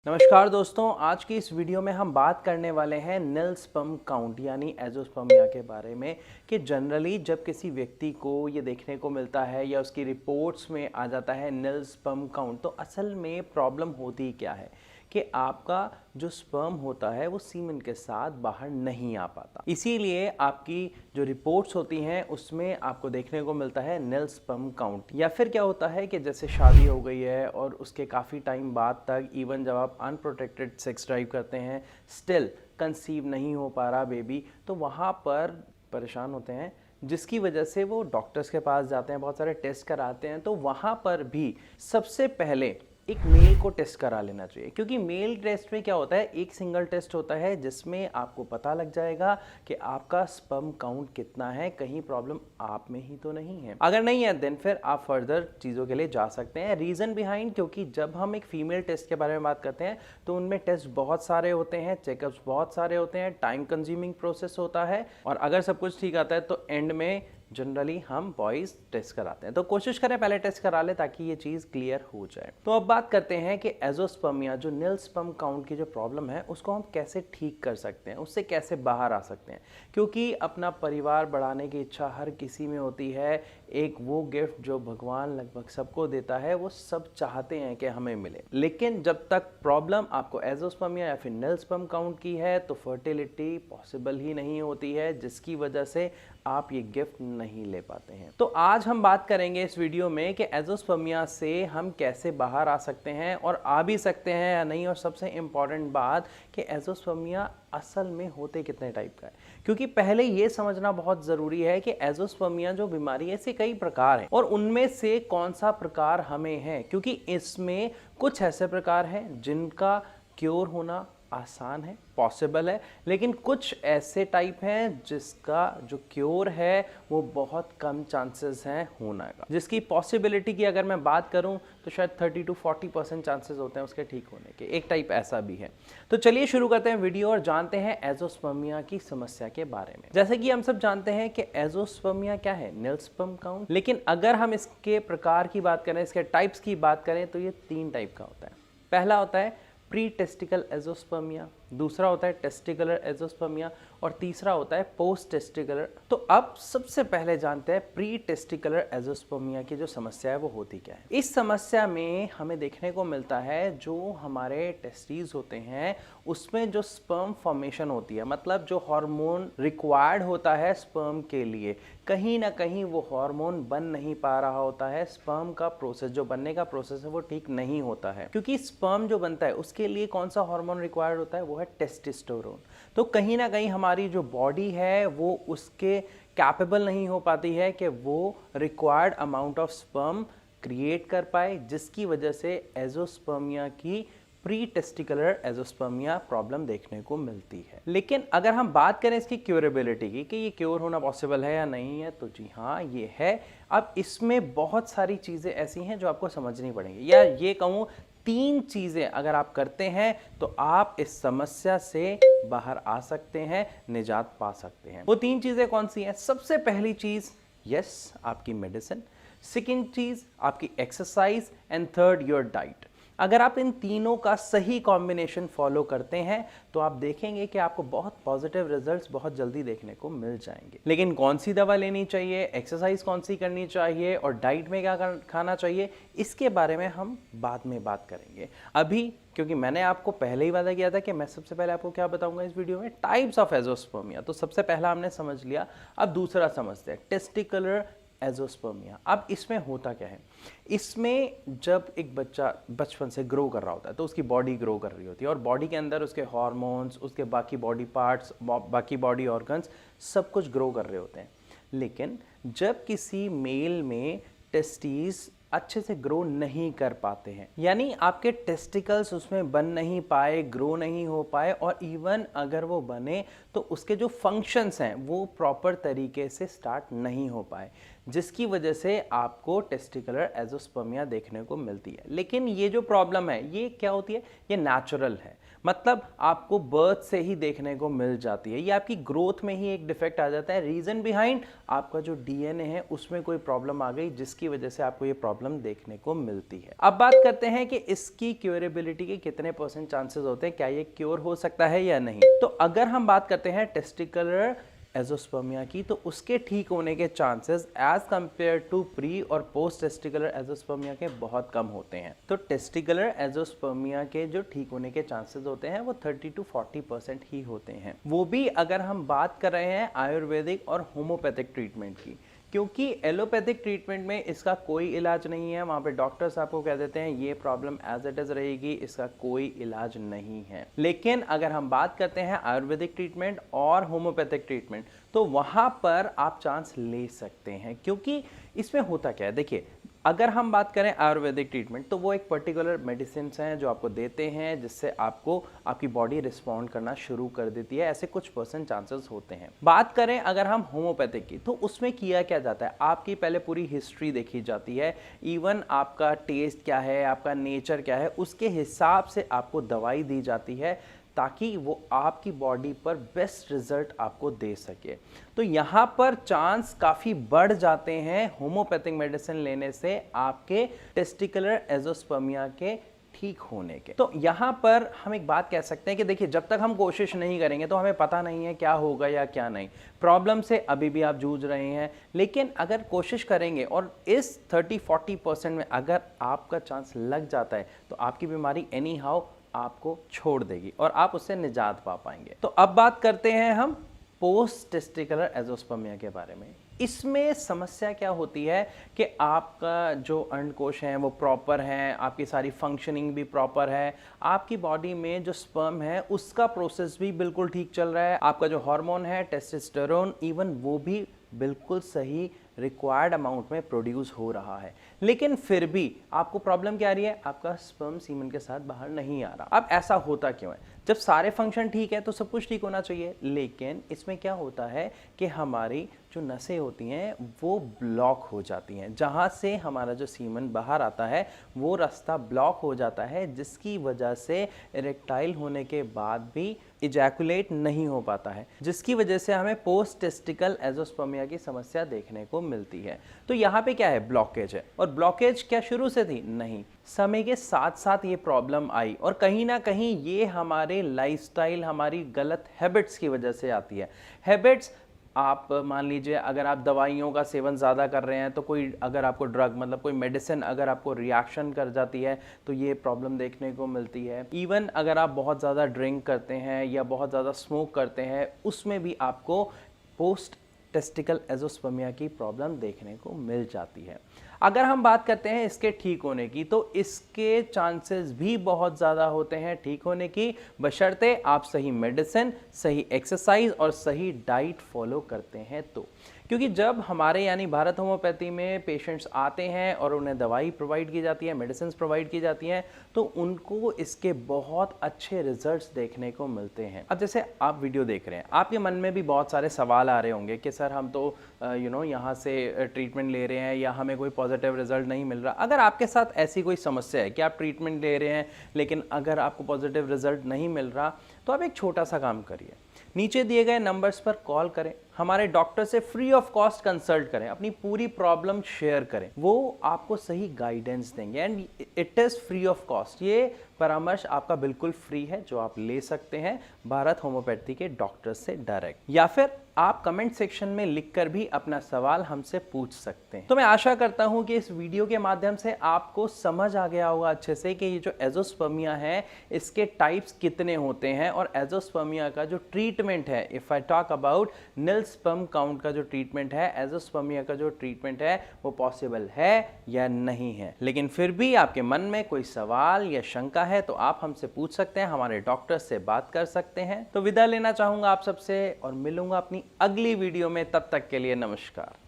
नमस्कार दोस्तों, आज की इस वीडियो में हम बात करने वाले हैं निल स्पर्म काउंट यानी एजोस्पर्मिया के बारे में कि जनरली जब किसी व्यक्ति को ये देखने को मिलता है या उसकी रिपोर्ट्स में आ जाता है निल स्पर्म काउंट, तो असल में प्रॉब्लम होती क्या है कि आपका जो स्पर्म होता है वो सीमेन के साथ बाहर नहीं आ पाता। इसीलिए आपकी जो रिपोर्ट्स होती हैं उसमें आपको देखने को मिलता है निल स्पर्म काउंट। या फिर क्या होता है कि जैसे शादी हो गई है और उसके काफ़ी टाइम बाद तक इवन जब आप अनप्रोटेक्टेड सेक्स ड्राइव करते हैं स्टिल कंसीव नहीं हो पा रहा बेबी, तो वहाँ पर परेशान होते हैं, जिसकी वजह से वो डॉक्टर्स के पास जाते हैं, बहुत सारे टेस्ट कराते हैं। तो वहाँ पर भी सबसे पहले एक मेल को टेस्ट करा लेना चाहिए, क्योंकि मेल टेस्ट में क्या होता है, एक सिंगल टेस्ट होता है जिसमें आपको पता लग जाएगा कि आपका स्पर्म काउंट कितना है, कहीं प्रॉब्लम आप में ही तो नहीं है। अगर नहीं है देन फिर आप फर्दर चीज़ों के लिए जा सकते हैं। रीज़न बिहाइंड, क्योंकि जब हम एक फीमेल टेस्ट के बारे में बात करते हैं तो उनमें टेस्ट बहुत सारे होते हैं, चेकअप्स बहुत सारे होते हैं, टाइम कंज्यूमिंग प्रोसेस होता है, और अगर सब कुछ ठीक आता है तो एंड में जनरली हम बॉयज़ टेस्ट कराते हैं। तो कोशिश करें पहले टेस्ट करा ले ताकि ये चीज़ क्लियर हो जाए। तो अब बात करते हैं कि एजोस्पर्मिया जो निल स्पर्म काउंट की जो प्रॉब्लम है उसको हम कैसे ठीक कर सकते हैं, उससे कैसे बाहर आ सकते हैं। क्योंकि अपना परिवार बढ़ाने की इच्छा हर किसी में होती है, एक वो गिफ्ट जो भगवान लगभग सबको देता है वो सब चाहते हैं कि हमें मिले, लेकिन जब तक प्रॉब्लम आपको एजोस्पर्मिया या फिर निल स्पर्म काउंट की है तो फर्टिलिटी पॉसिबल ही नहीं होती है, जिसकी वजह से आप ये गिफ्ट नहीं ले पाते हैं। तो आज हम बात करेंगे इस वीडियो में कि एजोस्पर्मिया से हम कैसे बाहर आ सकते हैं और आ भी सकते हैं या नहीं, और सबसे इम्पॉर्टेंट बात कि एजोस्पर्मिया असल में होते कितने टाइप का है। क्योंकि पहले ये समझना बहुत ज़रूरी है कि एजोस्पर्मिया जो बीमारी है इसके कई प्रकार हैं और उनमें से कौन सा प्रकार हमें है, क्योंकि इसमें कुछ ऐसे प्रकार हैं जिनका क्योर होना आसान है, पॉसिबल है, लेकिन कुछ ऐसे टाइप हैं जिसका जो क्योर है वो बहुत कम चांसेस हैं होने का। जिसकी पॉसिबिलिटी की अगर मैं बात करूं तो शायद 30 to 40% चांसेस होते हैं उसके ठीक होने के। एक टाइप ऐसा भी है। तो चलिए शुरू करते हैं वीडियो और जानते हैं एजोस्पर्मिया की समस्या के बारे में। जैसे कि हम सब जानते हैं कि एजोस्पर्मिया क्या है, निल स्पर्म काउंट, लेकिन अगर हम इसके प्रकार की बात करें, इसके टाइप्स की बात करें तो ये 3 टाइप का होता है। पहला होता है प्री टेस्टिकल एजोस्पर्मिया, दूसरा होता है टेस्टिकुलर एजोस्पर्मिया और तीसरा होता है पोस्ट टेस्टिकुलर। तो अब सबसे पहले जानते हैं प्री टेस्टिकुलर एजोस्पर्मिया की जो समस्या है वो होती क्या है। इस समस्या में हमें देखने को मिलता है जो हमारे टेस्टिस होते हैं उसमें जो स्पर्म फॉर्मेशन होती है, मतलब जो हार्मोन रिक्वायर्ड होता है स्पर्म के लिए, कहीं ना कहीं वो हार्मोन बन नहीं पा रहा होता है। स्पर्म का प्रोसेस, जो बनने का प्रोसेस है वो ठीक नहीं होता है, क्योंकि स्पर्म जो बनता है उसके लिए कौन सा हार्मोन रिक्वायर्ड होता है, वो है टेस्टोस्टेरोन। तो कहीं ना कहीं हमारी जो बॉडी है वो उसके कैपेबल नहीं हो पाती है कि वो required amount of sperm create कर पाए, जिसकी वजह से एजोस्पर्मिया की प्री टेस्टिकुलर एजोस्पर्मिया प्रॉब्लम देखने को मिलती है। लेकिन अगर हम बात करें इसकी क्योरेबिलिटी की कि ये क्योर होना पॉसिबल है या नहीं है, तो जी हाँ ये है। अब इसमें बहुत सारी चीज़ें ऐसी हैं जो आपको समझनी पड़ेंगी, या ये कहूँ 3 चीज़ें अगर आप करते हैं तो आप इस समस्या से बाहर आ सकते हैं, निजात पा सकते हैं। वो 3 चीज़ें कौन सी हैं? सबसे पहली चीज़ यस आपकी मेडिसिन, सेकेंड चीज़ आपकी exercise and third your diet. अगर आप इन तीनों का सही कॉम्बिनेशन फॉलो करते हैं तो आप देखेंगे कि आपको बहुत पॉजिटिव रिजल्ट्स बहुत जल्दी देखने को मिल जाएंगे। लेकिन कौन सी दवा लेनी चाहिए, एक्सरसाइज कौन सी करनी चाहिए और डाइट में क्या खाना चाहिए, इसके बारे में हम बाद में बात करेंगे। अभी क्योंकि मैंने आपको पहले ही वादा किया था कि मैं सबसे पहले आपको क्या बताऊंगा इस वीडियो में, टाइप्स ऑफ एजोस्पर्मिया। तो सबसे पहला हमने समझ लिया, अब दूसरा समझते हैं टेस्टिकुलर एजोस्पर्मिया। अब इसमें होता क्या है, इसमें जब एक बच्चा बचपन से ग्रो कर रहा होता है तो उसकी बॉडी ग्रो कर रही होती है और बॉडी के अंदर उसके हार्मोन्स, उसके बाकी बॉडी पार्ट्स, बाकी बॉडी ऑर्गन्स सब कुछ ग्रो कर रहे होते हैं। लेकिन जब किसी मेल में टेस्टिस अच्छे से ग्रो नहीं कर पाते हैं, यानी आपके टेस्टिकल्स उसमें बन नहीं पाए, ग्रो नहीं हो पाए, और इवन अगर वो बने तो उसके जो फंक्शंस हैं वो प्रॉपर तरीके से स्टार्ट नहीं हो पाए, जिसकी वजह से आपको टेस्टिकुलर एजोस्पर्मिया देखने को मिलती है। लेकिन ये जो प्रॉब्लम है ये क्या होती है, ये नेचुरल है, मतलब आपको बर्थ से ही देखने को मिल जाती है। ये आपकी ग्रोथ में ही एक डिफेक्ट आ जाता है। रीजन बिहाइंड आपका जो डीएनए है उसमें कोई प्रॉब्लम आ गई जिसकी वजह से आपको ये प्रॉब्लम देखने को मिलती है। अब बात करते हैं कि इसकी क्योरेबिलिटी के कितने % चांसेस होते हैं, क्या ये क्योर हो सकता है या नहीं। तो अगर हम बात करते हैं टेस्टिकुलर एजोस्पर्मिया की, तो उसके ठीक होने के chances as compare to pre और पोस्ट टेस्टिकुलर एजोस्पर्मिया के बहुत कम होते हैं। तो टेस्टिकुलर एजोस्पर्मिया के जो ठीक होने के चांसेस होते हैं वो 30 to 40% ही होते हैं, वो भी अगर हम बात कर रहे हैं आयुर्वेदिक और होम्योपैथिक ट्रीटमेंट की, क्योंकि एलोपैथिक ट्रीटमेंट में इसका कोई इलाज नहीं है। वहाँ पे डॉक्टर्स आपको कह देते हैं ये प्रॉब्लम एज इट इज़ रहेगी, इसका कोई इलाज नहीं है। लेकिन अगर हम बात करते हैं आयुर्वेदिक ट्रीटमेंट और होम्योपैथिक ट्रीटमेंट, तो वहाँ पर आप चांस ले सकते हैं। क्योंकि इसमें होता क्या है, देखिए अगर हम बात करें आयुर्वेदिक ट्रीटमेंट, तो वो एक पर्टिकुलर मेडिसिन हैं जो आपको देते हैं जिससे आपको आपकी बॉडी रिस्पॉन्ड करना शुरू कर देती है। ऐसे कुछ % चांसेस होते हैं। बात करें अगर हम होम्योपैथिक की, तो उसमें किया क्या जाता है, आपकी पहले पूरी हिस्ट्री देखी जाती है, इवन आपका टेस्ट क्या है, आपका नेचर क्या है, उसके हिसाब से आपको दवाई दी जाती है ताकि वो आपकी बॉडी पर बेस्ट रिजल्ट आपको दे सके। तो यहाँ पर चांस काफ़ी बढ़ जाते हैं होम्योपैथिक मेडिसिन लेने से आपके टेस्टिकुलर एजोस्पर्मिया के ठीक होने के। तो यहाँ पर हम एक बात कह सकते हैं कि देखिए जब तक हम कोशिश नहीं करेंगे तो हमें पता नहीं है क्या होगा या क्या नहीं। प्रॉब्लम से अभी भी आप जूझ रहे हैं, लेकिन अगर कोशिश करेंगे और इस 30-40% में अगर आपका चांस लग जाता है तो आपकी बीमारी एनी हाउ आपको छोड़ देगी और आप उससे निजात पा पाएंगे। तो अब बात करते हैं हम पोस्ट टेस्टिकुलर एजोस्पर्मिया के बारे में। इसमें समस्या क्या होती है कि आपका जो अंडकोश है वो प्रॉपर है, आपकी सारी फंक्शनिंग भी प्रॉपर है, आपकी बॉडी में जो स्पर्म है उसका प्रोसेस भी बिल्कुल ठीक चल रहा है, आपका जो हार्मोन है टेस्टोस्टेरोन इवन वो भी बिल्कुल सही रिक्वायर्ड अमाउंट में प्रोड्यूस हो रहा है। लेकिन फिर भी आपको प्रॉब्लम क्या आ रही है, आपका स्पर्म सीमन के साथ बाहर नहीं आ रहा। अब ऐसा होता क्यों है, जब सारे फंक्शन ठीक है तो सब कुछ ठीक होना चाहिए, लेकिन इसमें क्या होता है कि हमारी जो नसें होती हैं वो ब्लॉक हो जाती हैं, जहाँ से हमारा जो सीमन बाहर आता है वो रास्ता ब्लॉक हो जाता है, जिसकी वजह से इरेक्टाइल होने के बाद भी इजैकुलेट नहीं हो पाता है, जिसकी वजह से हमें पोस्ट टेस्टिकल एजोस्पर्मिया की समस्या देखने को मिलती है। तो यहाँ पे क्या है, ब्लॉकेज है। और ब्लॉकेज क्या शुरू से थी? नहीं, समय के साथ साथ ये प्रॉब्लम आई और कहीं ना कहीं ये हमारे लाइफस्टाइल, हमारी गलत हैबिट्स की वजह से आती है। हैबिट्स, आप मान लीजिए अगर आप दवाइयों का सेवन ज़्यादा कर रहे हैं तो कोई अगर आपको ड्रग मतलब कोई मेडिसिन अगर आपको रिएक्शन कर जाती है तो ये प्रॉब्लम देखने को मिलती है। इवन अगर आप बहुत ज़्यादा ड्रिंक करते हैं या बहुत ज़्यादा स्मोक करते हैं उसमें भी आपको पोस्ट टेस्टिकल एजोस्पर्मिया की प्रॉब्लम देखने को मिल जाती है। अगर हम बात करते हैं इसके ठीक होने की, तो इसके चांसेस भी बहुत ज़्यादा होते हैं ठीक होने की, बशर्ते आप सही मेडिसिन, सही एक्सरसाइज और सही डाइट फॉलो करते हैं तो। क्योंकि जब हमारे यानी भारत होम्योपैथी में पेशेंट्स आते हैं और उन्हें दवाई प्रोवाइड की जाती है, मेडिसिन प्रोवाइड की जाती हैं, तो उनको इसके बहुत अच्छे रिजल्ट्स देखने को मिलते हैं। अब जैसे आप वीडियो देख रहे हैं, आपके मन में भी बहुत सारे सवाल आ रहे होंगे कि सर हम तो यहाँ से ट्रीटमेंट ले रहे हैं या हमें कोई पॉजिटिव रिजल्ट नहीं मिल रहा। अगर आपके साथ ऐसी कोई समस्या है कि आप ट्रीटमेंट ले रहे हैं लेकिन अगर आपको पॉजिटिव रिजल्ट नहीं मिल रहा, तो आप एक छोटा सा काम करिए, नीचे दिए गए नंबर्स पर कॉल करें, हमारे डॉक्टर से फ्री ऑफ कॉस्ट कंसल्ट करें, अपनी पूरी प्रॉब्लम शेयर करें, वो आपको सही गाइडेंस देंगे and it is free of cost. ये परामर्श आपका बिल्कुल फ्री है जो आप ले सकते हैं भारत होम्योपैथी के डॉक्टर से डायरेक्ट, या फिर आप कमेंट सेक्शन में लिखकर भी अपना सवाल हमसे पूछ सकते हैं। तो मैं आशा करता हूं कि इस वीडियो के माध्यम से आपको समझ आ गया होगा अच्छे से कि ये जो एजोस्पर्मिया है इसके टाइप्स कितने होते हैं और एजोस्पर्मिया का जो ट्रीटमेंट है, if I talk about nil sperm count का जो ट्रीटमेंट है, एजोस्पर्मिया का जो ट्रीटमेंट है वो पॉसिबल है या नहीं है। लेकिन फिर भी आपके मन में कोई सवाल या शंका है तो आप हमसे पूछ सकते हैं, हमारे डॉक्टर से बात कर सकते हैं। तो विदा लेना चाहूंगा आप सबसे और मिलूंगा अपनी अगली वीडियो में, तब तक के लिए नमस्कार।